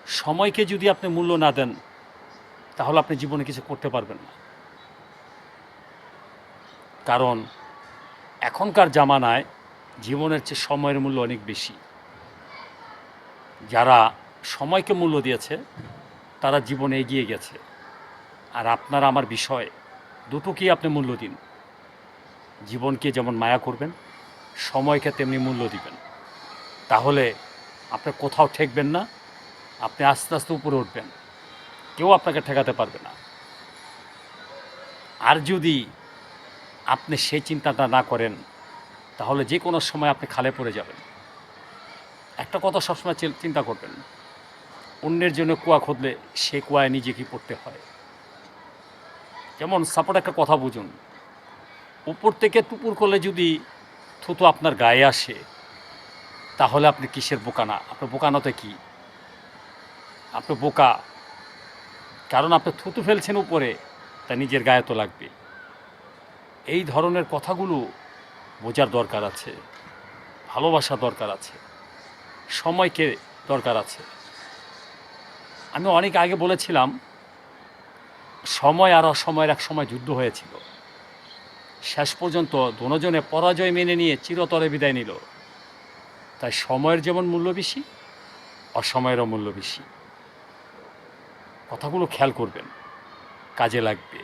সময়কে যদি আপনি মূল্য না দেন তাহলে আপনি জীবনে কিছু করতে পারবেন না। কারণ এখনকার জামানায় জীবনের চেয়ে সময়ের মূল্য অনেক বেশি। যারা সময়কে মূল্য দিয়েছে তারা জীবনে এগিয়ে গেছে। আর আপনার আমার বিষয় দুটোকেই আপনি মূল্য দিন। জীবনকে যেমন মায়া করবেন, সময়কে তেমনি মূল্য দিবেন। তাহলে আপনি কোথাও ঠেকবেন না, আপনি আস্তে আস্তে উপরে উঠবেন, কেউ আপনাকে ঠেকাতে পারবে না। আর যদি আপনি সেই চিন্তাটা না করেন তাহলে যে কোনো সময় আপনি খালে পড়ে যাবেন। একটা কথা সবসময় চিন্তা করবেন, অন্যের জন্য কুয়া খুঁদলে সে কুয়ায় নিজেকে পড়তে হয়। যেমন সাপোর্ট একটা কথা বুঝুন, উপর থেকে টুপুর করলে যদি থুতু আপনার গায়ে আসে তাহলে আপনি কিসের বোকা না? আপনার বোকানোতে কি? আপনি বোকা, কারণ আপনি থুতু ফেলছেন উপরে, তা নিজের গায়ে তো লাগবে। এই ধরনের কথাগুলো বোঝার দরকার আছে, ভালোবাসা দরকার আছে, সময়কে দরকার আছে। আমি অনেক আগে বলেছিলাম সময় আর অসময়ের এক সময় যুদ্ধ হয়েছিল, শেষ পর্যন্ত দুজনে পরাজয় মেনে নিয়ে চিরতরে বিদায় নিল। তাই সময়ের যেমন মূল্য বেশি, অসময়েরও মূল্য বেশি। কথাগুলো খেয়াল করবেন, কাজে লাগবে।